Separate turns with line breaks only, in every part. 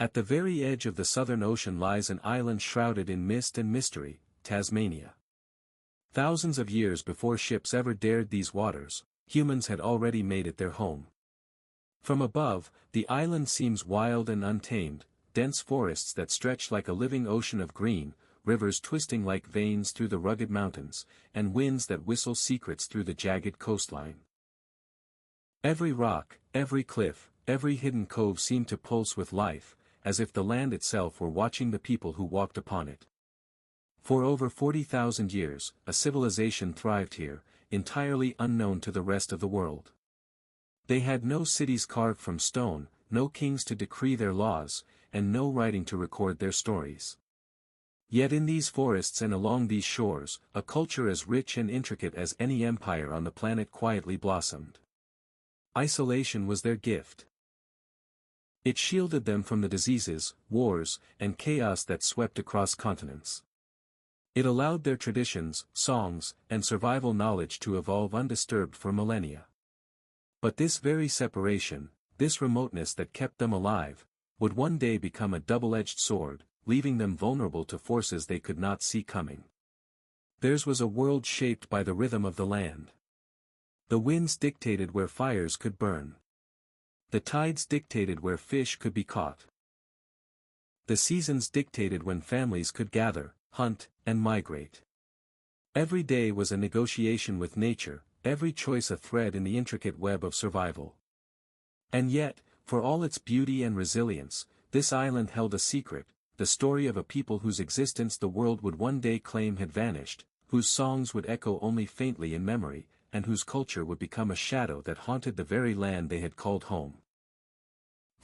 At the very edge of the Southern Ocean lies an island shrouded in mist and mystery, Tasmania. Thousands of years before ships ever dared these waters, humans had already made it their home. From above, the island seems wild and untamed, dense forests that stretch like a living ocean of green, rivers twisting like veins through the rugged mountains, and winds that whistle secrets through the jagged coastline. Every rock, every cliff, every hidden cove seemed to pulse with life, as if the land itself were watching the people who walked upon it. For over 40,000 years, a civilization thrived here, entirely unknown to the rest of the world. They had no cities carved from stone, no kings to decree their laws, and no writing to record their stories. Yet in these forests and along these shores, a culture as rich and intricate as any empire on the planet quietly blossomed. Isolation was their gift. It shielded them from the diseases, wars, and chaos that swept across continents. It allowed their traditions, songs, and survival knowledge to evolve undisturbed for millennia. But this very separation, this remoteness that kept them alive, would one day become a double-edged sword, leaving them vulnerable to forces they could not see coming. Theirs was a world shaped by the rhythm of the land. The winds dictated where fires could burn. The tides dictated where fish could be caught. The seasons dictated when families could gather, hunt, and migrate. Every day was a negotiation with nature, every choice a thread in the intricate web of survival. And yet, for all its beauty and resilience, this island held a secret, the story of a people whose existence the world would one day claim had vanished, whose songs would echo only faintly in memory, and whose culture would become a shadow that haunted the very land they had called home.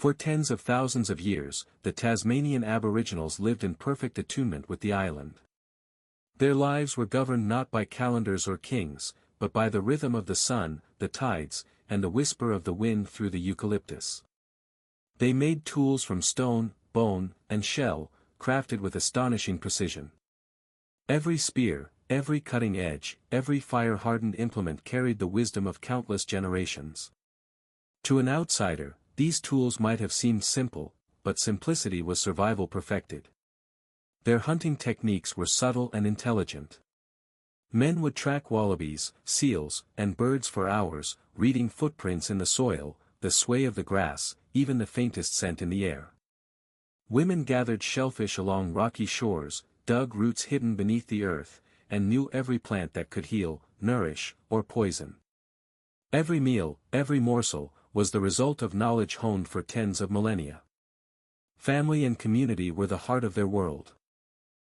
For tens of thousands of years, the Tasmanian Aboriginals lived in perfect attunement with the island. Their lives were governed not by calendars or kings, but by the rhythm of the sun, the tides, and the whisper of the wind through the eucalyptus. They made tools from stone, bone, and shell, crafted with astonishing precision. Every spear, every cutting edge, every fire-hardened implement carried the wisdom of countless generations. To an outsider, these tools might have seemed simple, but simplicity was survival perfected. Their hunting techniques were subtle and intelligent. Men would track wallabies, seals, and birds for hours, reading footprints in the soil, the sway of the grass, even the faintest scent in the air. Women gathered shellfish along rocky shores, dug roots hidden beneath the earth, and knew every plant that could heal, nourish, or poison. Every meal, every morsel, was the result of knowledge honed for tens of millennia. Family and community were the heart of their world.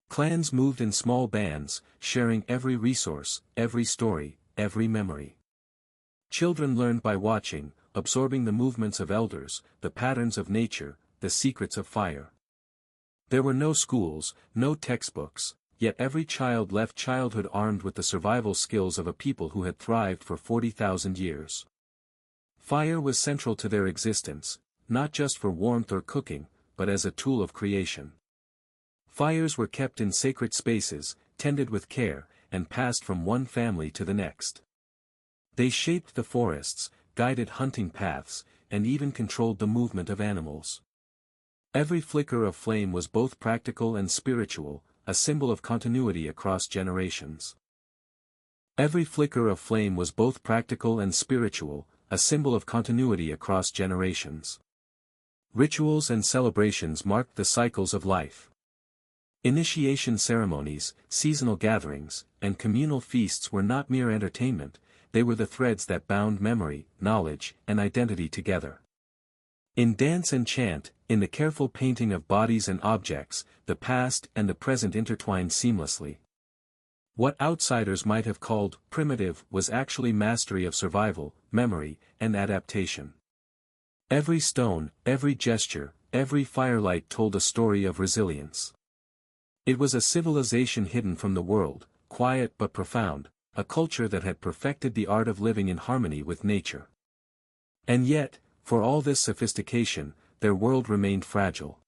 Clans moved in small bands, sharing every resource, every story, every memory. Children learned by watching, absorbing the movements of elders, the patterns of nature, the secrets of fire. There were no schools, no textbooks, yet every child left childhood armed with the survival skills of a people who had thrived for 40,000 years. Fire was central to their existence, not just for warmth or cooking, but as a tool of creation. Fires were kept in sacred spaces, tended with care, and passed from one family to the next. They shaped the forests, guided hunting paths, and even controlled the movement of animals. Every flicker of flame was both practical and spiritual, a symbol of continuity across generations. Every flicker of flame was both practical and spiritual, a symbol of continuity across generations. Rituals and celebrations marked the cycles of life. Initiation ceremonies, seasonal gatherings, and communal feasts were not mere entertainment, they were the threads that bound memory, knowledge, and identity together. In dance and chant, in the careful painting of bodies and objects, the past and the present intertwined seamlessly. What outsiders might have called primitive was actually mastery of survival, memory, and adaptation. Every stone, every gesture, every firelight told a story of resilience. It was a civilization hidden from the world, quiet but profound, a culture that had perfected the art of living in harmony with nature. And yet, for all this sophistication, their world remained fragile.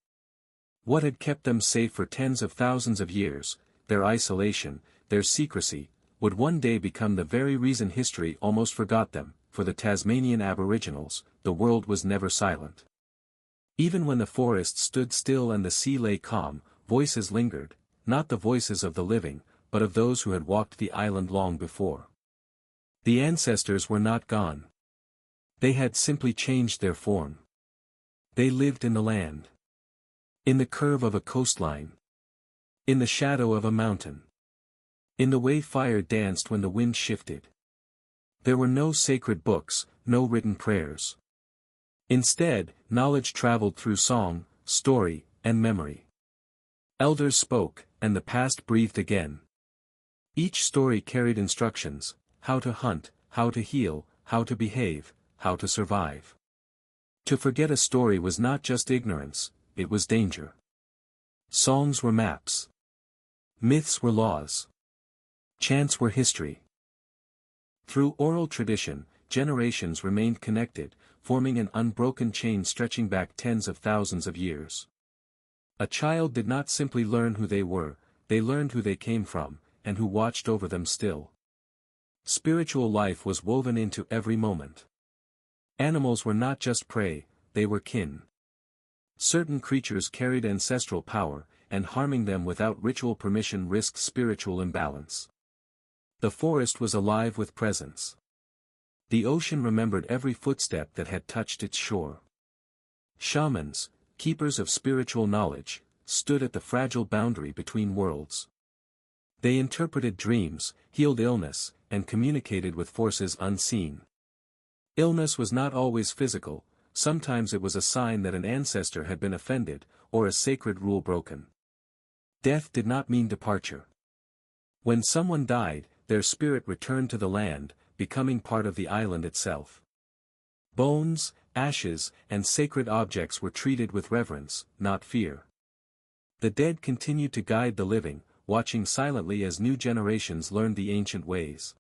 What had kept them safe for tens of thousands of years, their isolation, their secrecy, would one day become the very reason history almost forgot them. For the Tasmanian Aboriginals, the world was never silent. Even when the forest stood still and the sea lay calm, voices lingered, not the voices of the living, but of those who had walked the island long before. The ancestors were not gone. They had simply changed their form. They lived in the land. In the curve of a coastline. In the shadow of a mountain. In the way fire danced when the wind shifted. There were no sacred books, no written prayers. Instead, knowledge traveled through song, story, and memory. Elders spoke, and the past breathed again. Each story carried instructions: how to hunt, how to heal, how to behave, how to survive. To forget a story was not just ignorance, it was danger. Songs were maps. Myths were laws. Chants were history. Through oral tradition, generations remained connected, forming an unbroken chain stretching back tens of thousands of years. A child did not simply learn who they were, they learned who they came from, and who watched over them still. Spiritual life was woven into every moment. Animals were not just prey, they were kin. Certain creatures carried ancestral power, and harming them without ritual permission risked spiritual imbalance. The forest was alive with presence. The ocean remembered every footstep that had touched its shore. Shamans, keepers of spiritual knowledge, stood at the fragile boundary between worlds. They interpreted dreams, healed illness, and communicated with forces unseen. Illness was not always physical, sometimes it was a sign that an ancestor had been offended, or a sacred rule broken. Death did not mean departure. When someone died, their spirit returned to the land, becoming part of the island itself. Bones, ashes, and sacred objects were treated with reverence, not fear. The dead continued to guide the living, watching silently as new generations learned the ancient ways.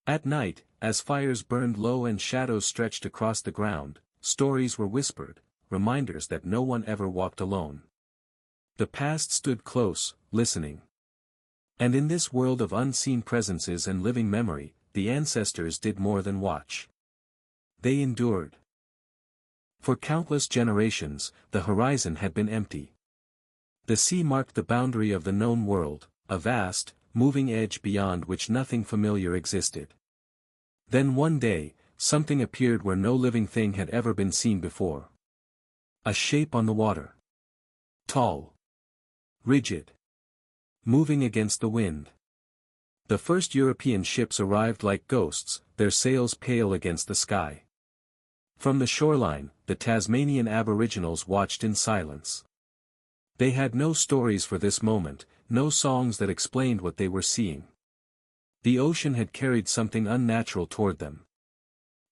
At night, as fires burned low and shadows stretched across the ground, stories were whispered, reminders that no one ever walked alone. The past stood close, listening. And in this world of unseen presences and living memory, the ancestors did more than watch. They endured. For countless generations, the horizon had been empty. The sea marked the boundary of the known world, a vast, moving edge beyond which nothing familiar existed. Then one day, something appeared where no living thing had ever been seen before. A shape on the water. Tall. Rigid. Moving against the wind. The first European ships arrived like ghosts, their sails pale against the sky. From the shoreline, the Tasmanian Aboriginals watched in silence. They had no stories for this moment, no songs that explained what they were seeing. The ocean had carried something unnatural toward them.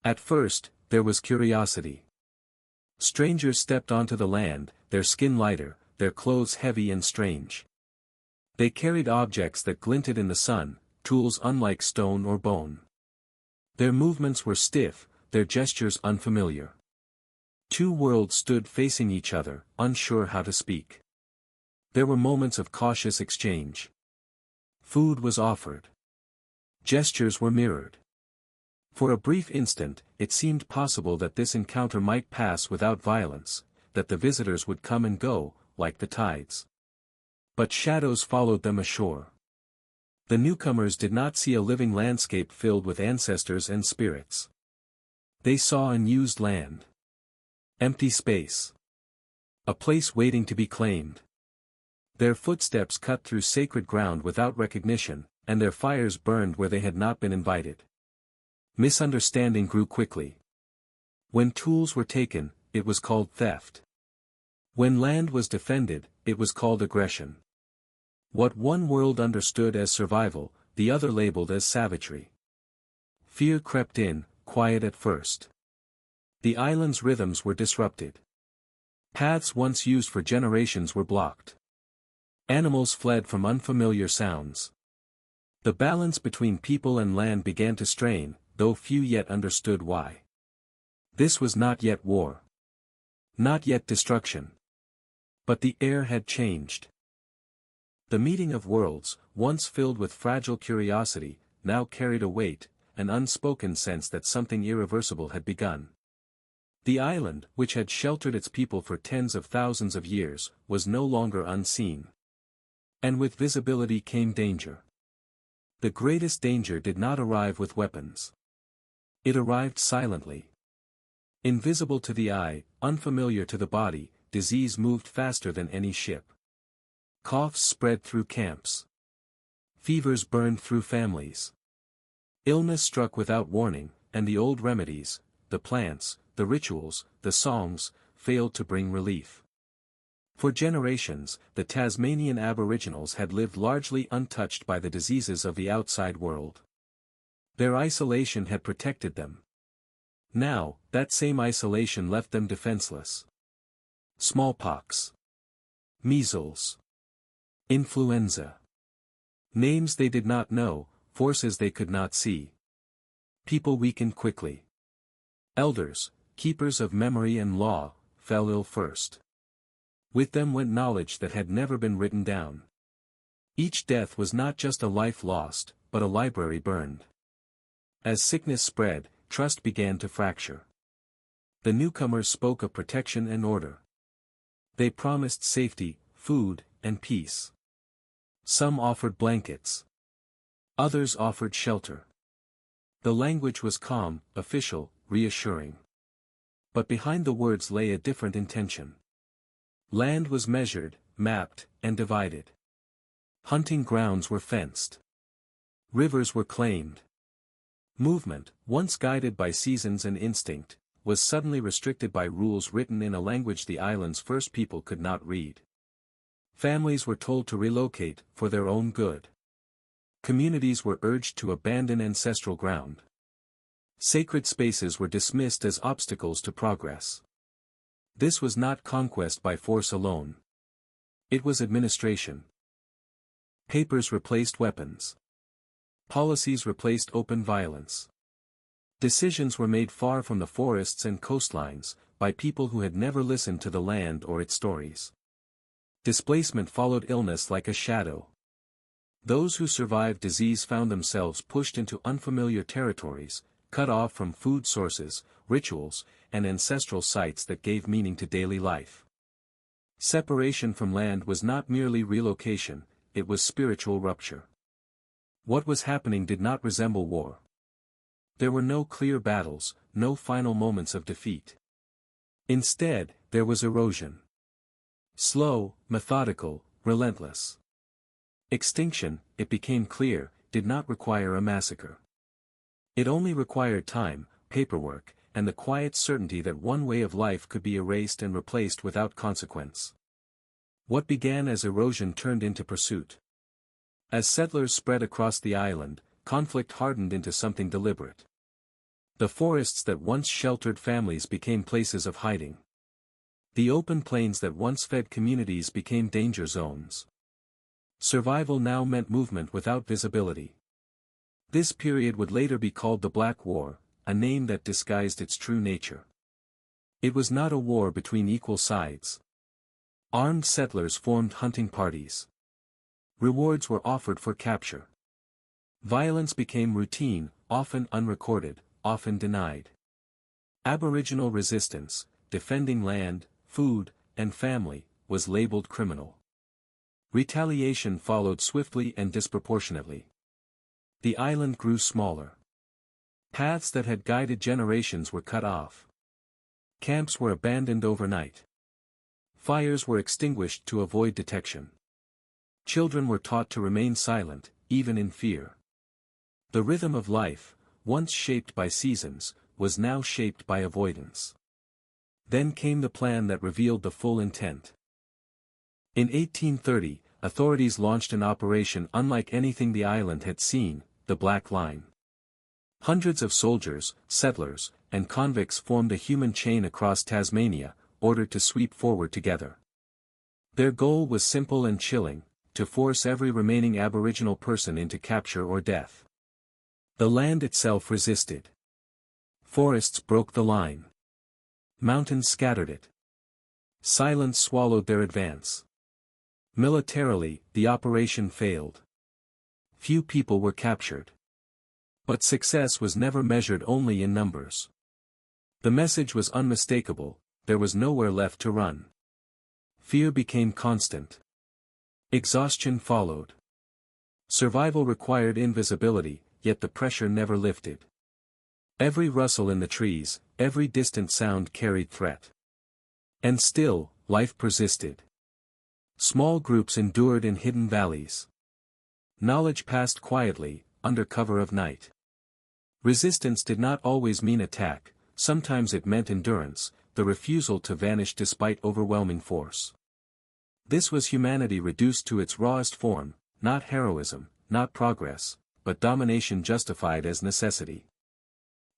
At first, there was curiosity. Strangers stepped onto the land, their skin lighter, their clothes heavy and strange. They carried objects that glinted in the sun, tools unlike stone or bone. Their movements were stiff, their gestures unfamiliar. Two worlds stood facing each other, unsure how to speak. There were moments of cautious exchange. Food was offered. Gestures were mirrored. For a brief instant, it seemed possible that this encounter might pass without violence, that the visitors would come and go, like the tides. But shadows followed them ashore. The newcomers did not see a living landscape filled with ancestors and spirits. They saw unused land. Empty space. A place waiting to be claimed. Their footsteps cut through sacred ground without recognition, and their fires burned where they had not been invited. Misunderstanding grew quickly. When tools were taken, it was called theft. When land was defended, it was called aggression. What one world understood as survival, the other labeled as savagery. Fear crept in, quiet at first. The island's rhythms were disrupted. Paths once used for generations were blocked. Animals fled from unfamiliar sounds. The balance between people and land began to strain, though few yet understood why. This was not yet war. Not yet destruction. But the air had changed. The meeting of worlds, once filled with fragile curiosity, now carried a weight, an unspoken sense that something irreversible had begun. The island, which had sheltered its people for tens of thousands of years, was no longer unseen. And with visibility came danger. The greatest danger did not arrive with weapons. It arrived silently. Invisible to the eye, unfamiliar to the body, disease moved faster than any ship. Coughs spread through camps. Fevers burned through families. Illness struck without warning, and the old remedies, the plants, the rituals, the songs, failed to bring relief. For generations, the Tasmanian Aboriginals had lived largely untouched by the diseases of the outside world. Their isolation had protected them. Now, that same isolation left them defenseless. Smallpox. Measles. Influenza. Names they did not know, forces they could not see. People weakened quickly. Elders, keepers of memory and law, fell ill first. With them went knowledge that had never been written down. Each death was not just a life lost, but a library burned. As sickness spread, trust began to fracture. The newcomers spoke of protection and order. They promised safety, food, and peace. Some offered blankets. Others offered shelter. The language was calm, official, reassuring. But behind the words lay a different intention. Land was measured, mapped, and divided. Hunting grounds were fenced. Rivers were claimed. Movement, once guided by seasons and instinct, was suddenly restricted by rules written in a language the island's first people could not read. Families were told to relocate, for their own good. Communities were urged to abandon ancestral ground. Sacred spaces were dismissed as obstacles to progress. This was not conquest by force alone. It was administration. Papers replaced weapons. Policies replaced open violence. Decisions were made far from the forests and coastlines, by people who had never listened to the land or its stories. Displacement followed illness like a shadow. Those who survived disease found themselves pushed into unfamiliar territories, cut off from food sources, rituals, and ancestral sites that gave meaning to daily life. Separation from land was not merely relocation, it was spiritual rupture. What was happening did not resemble war. There were no clear battles, no final moments of defeat. Instead, there was erosion. Slow, methodical, relentless. Extinction, it became clear, did not require a massacre. It only required time, paperwork, and the quiet certainty that one way of life could be erased and replaced without consequence. What began as erosion turned into pursuit. As settlers spread across the island, conflict hardened into something deliberate. The forests that once sheltered families became places of hiding. The open plains that once fed communities became danger zones. Survival now meant movement without visibility. This period would later be called the Black War, a name that disguised its true nature. It was not a war between equal sides. Armed settlers formed hunting parties. Rewards were offered for capture. Violence became routine, often unrecorded, often denied. Aboriginal resistance, defending land, food, and family, was labeled criminal. Retaliation followed swiftly and disproportionately. The island grew smaller. Paths that had guided generations were cut off. Camps were abandoned overnight. Fires were extinguished to avoid detection. Children were taught to remain silent, even in fear. The rhythm of life, once shaped by seasons, was now shaped by avoidance. Then came the plan that revealed the full intent. In 1830, authorities launched an operation unlike anything the island had seen, the Black Line. Hundreds of soldiers, settlers, and convicts formed a human chain across Tasmania, ordered to sweep forward together. Their goal was simple and chilling, to force every remaining Aboriginal person into capture or death. The land itself resisted. Forests broke the line. Mountains scattered it. Silence swallowed their advance. Militarily, the operation failed. Few people were captured. But success was never measured only in numbers. The message was unmistakable, there was nowhere left to run. Fear became constant. Exhaustion followed. Survival required invisibility, yet the pressure never lifted. Every rustle in the trees, every distant sound carried threat. And still, life persisted. Small groups endured in hidden valleys. Knowledge passed quietly, under cover of night. Resistance did not always mean attack, sometimes it meant endurance, the refusal to vanish despite overwhelming force. This was humanity reduced to its rawest form, not heroism, not progress, but domination justified as necessity.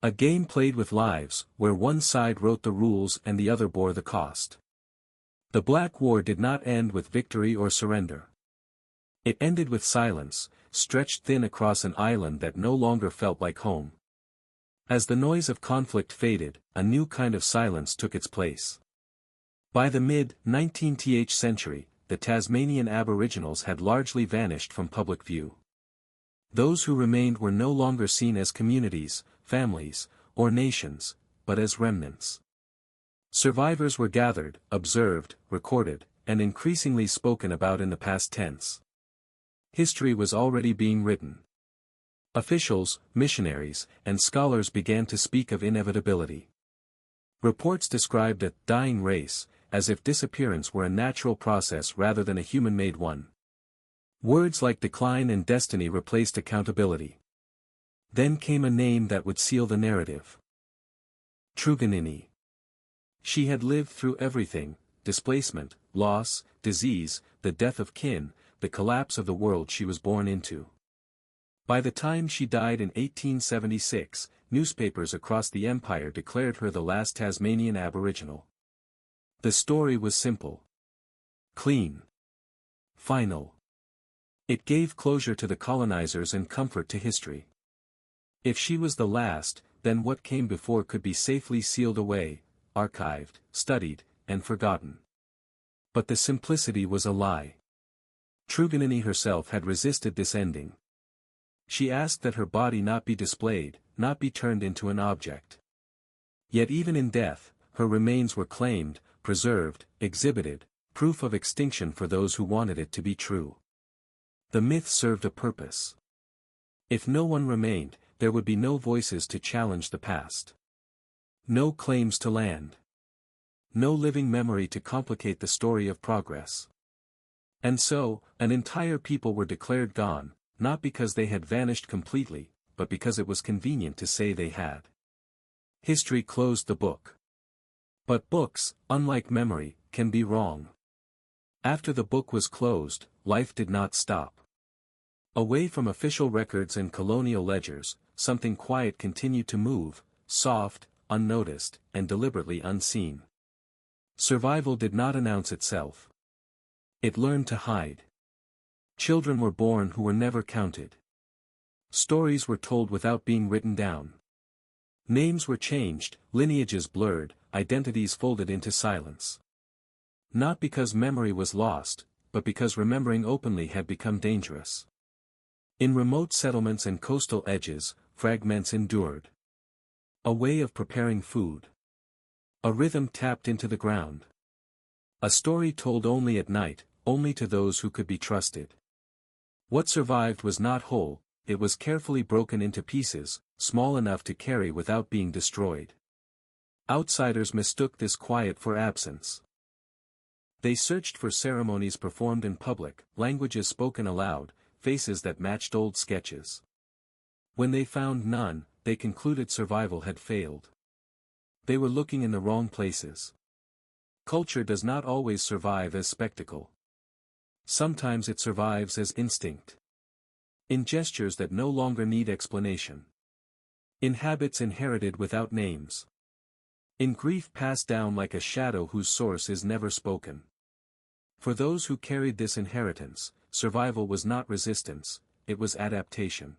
A game played with lives, where one side wrote the rules and the other bore the cost. The Black War did not end with victory or surrender. It ended with silence, stretched thin across an island that no longer felt like home. As the noise of conflict faded, a new kind of silence took its place. By the mid-19th century, the Tasmanian Aboriginals had largely vanished from public view. Those who remained were no longer seen as communities, families, or nations, but as remnants. Survivors were gathered, observed, recorded, and increasingly spoken about in the past tense. History was already being written. Officials, missionaries, and scholars began to speak of inevitability. Reports described a dying race, as if disappearance were a natural process rather than a human-made one. Words like decline and destiny replaced accountability. Then came a name that would seal the narrative. Truganini. She had lived through everything: displacement, loss, disease, the death of kin, the collapse of the world she was born into. By the time she died in 1876, newspapers across the empire declared her the last Tasmanian Aboriginal. The story was simple. Clean. Final. It gave closure to the colonizers and comfort to history. If she was the last, then what came before could be safely sealed away, archived, studied, and forgotten. But the simplicity was a lie. Truganini herself had resisted this ending. She asked that her body not be displayed, not be turned into an object. Yet even in death, her remains were claimed, preserved, exhibited, proof of extinction for those who wanted it to be true. The myth served a purpose. If no one remained, there would be no voices to challenge the past. No claims to land. No living memory to complicate the story of progress. And so, an entire people were declared gone, not because they had vanished completely, but because it was convenient to say they had. History closed the book. But books, unlike memory, can be wrong. After the book was closed, life did not stop. Away from official records and colonial ledgers, something quiet continued to move, soft, unnoticed, and deliberately unseen. Survival did not announce itself. It learned to hide. Children were born who were never counted. Stories were told without being written down. Names were changed, lineages blurred, identities folded into silence. Not because memory was lost, but because remembering openly had become dangerous. In remote settlements and coastal edges, fragments endured. A way of preparing food. A rhythm tapped into the ground. A story told only at night, only to those who could be trusted. What survived was not whole, it was carefully broken into pieces, small enough to carry without being destroyed. Outsiders mistook this quiet for absence. They searched for ceremonies performed in public, languages spoken aloud, faces that matched old sketches. When they found none, they concluded survival had failed. They were looking in the wrong places. Culture does not always survive as spectacle. Sometimes it survives as instinct. In gestures that no longer need explanation. In habits inherited without names. In grief passed down like a shadow whose source is never spoken. For those who carried this inheritance, survival was not resistance, it was adaptation.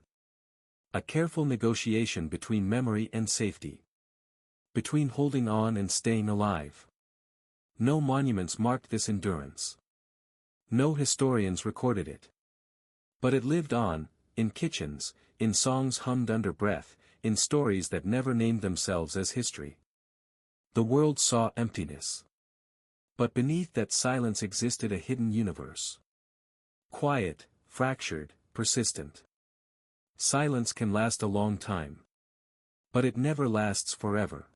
A careful negotiation between memory and safety. Between holding on and staying alive. No monuments marked this endurance. No historians recorded it. But it lived on, in kitchens, in songs hummed under breath, in stories that never named themselves as history. The world saw emptiness. But beneath that silence existed a hidden universe. Quiet, fractured, persistent. Silence can last a long time. But it never lasts forever.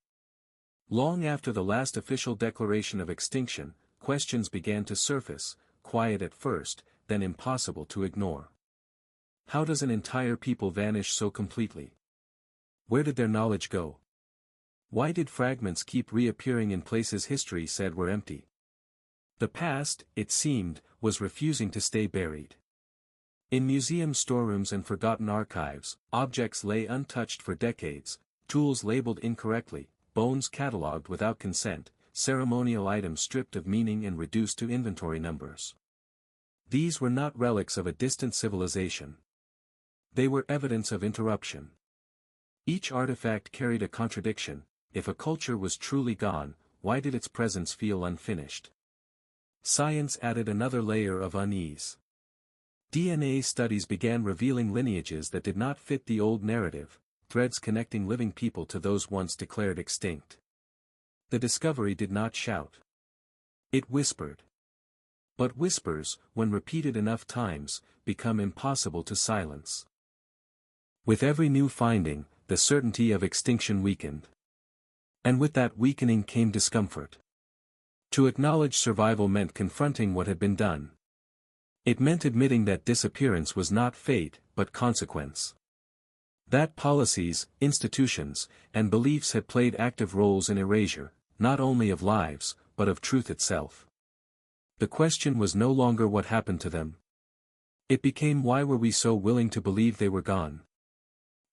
Long after the last official declaration of extinction, questions began to surface, quiet at first, then impossible to ignore. How does an entire people vanish so completely? Where did their knowledge go? Why did fragments keep reappearing in places history said were empty? The past, it seemed, was refusing to stay buried. In museum storerooms and forgotten archives, objects lay untouched for decades, tools labeled incorrectly, bones catalogued without consent, ceremonial items stripped of meaning and reduced to inventory numbers. These were not relics of a distant civilization. They were evidence of interruption. Each artifact carried a contradiction. If a culture was truly gone, why did its presence feel unfinished? Science added another layer of unease. DNA studies began revealing lineages that did not fit the old narrative, threads connecting living people to those once declared extinct. The discovery did not shout. It whispered. But whispers, when repeated enough times, become impossible to silence. With every new finding, the certainty of extinction weakened. And with that weakening came discomfort. To acknowledge survival meant confronting what had been done. It meant admitting that disappearance was not fate, but consequence. That policies, institutions, and beliefs had played active roles in erasure, not only of lives, but of truth itself. The question was no longer what happened to them. It became why were we so willing to believe they were gone?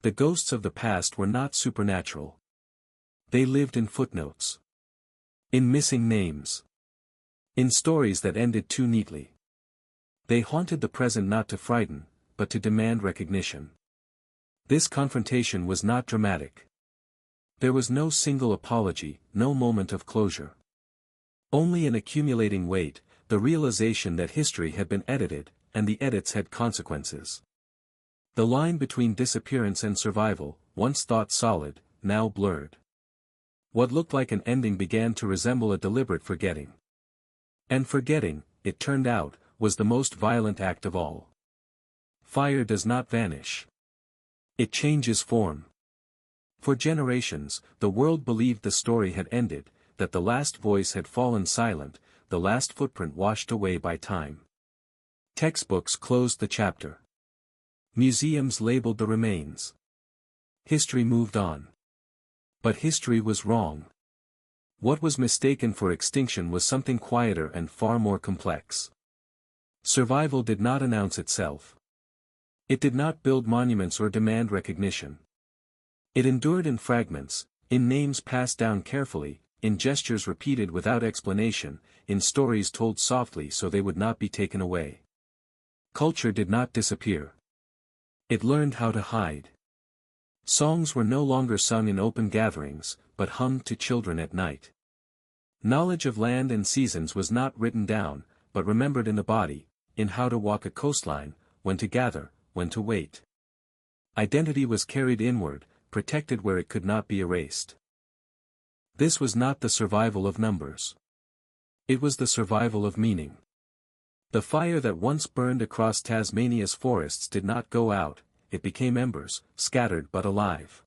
The ghosts of the past were not supernatural. They lived in footnotes. In missing names. In stories that ended too neatly. They haunted the present not to frighten, but to demand recognition. This confrontation was not dramatic. There was no single apology, no moment of closure. Only an accumulating weight, the realization that history had been edited, and the edits had consequences. The line between disappearance and survival, once thought solid, now blurred. What looked like an ending began to resemble a deliberate forgetting. And forgetting, it turned out, was the most violent act of all. Fire does not vanish. It changes form. For generations, the world believed the story had ended, that the last voice had fallen silent, the last footprint washed away by time. Textbooks closed the chapter. Museums labeled the remains. History moved on. But history was wrong. What was mistaken for extinction was something quieter and far more complex. Survival did not announce itself. It did not build monuments or demand recognition. It endured in fragments, in names passed down carefully, in gestures repeated without explanation, in stories told softly so they would not be taken away. Culture did not disappear. It learned how to hide. Songs were no longer sung in open gatherings, but hummed to children at night. Knowledge of land and seasons was not written down, but remembered in the body, in how to walk a coastline, when to gather, when to wait. Identity was carried inward, protected where it could not be erased. This was not the survival of numbers. It was the survival of meaning. The fire that once burned across Tasmania's forests did not go out, it became embers, scattered but alive.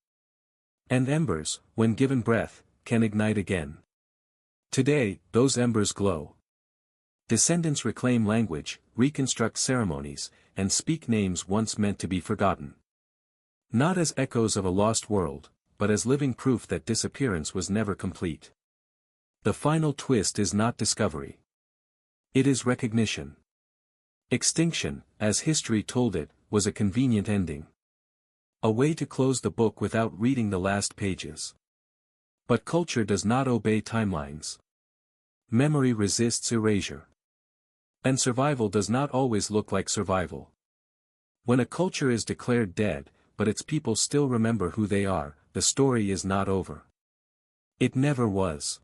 And embers, when given breath, can ignite again. Today, those embers glow. Descendants reclaim language, reconstruct ceremonies, and speak names once meant to be forgotten. Not as echoes of a lost world, but as living proof that disappearance was never complete. The final twist is not discovery. It is recognition. Extinction, as history told it, was a convenient ending. A way to close the book without reading the last pages. But culture does not obey timelines. Memory resists erasure. And survival does not always look like survival. When a culture is declared dead, but its people still remember who they are, the story is not over. It never was.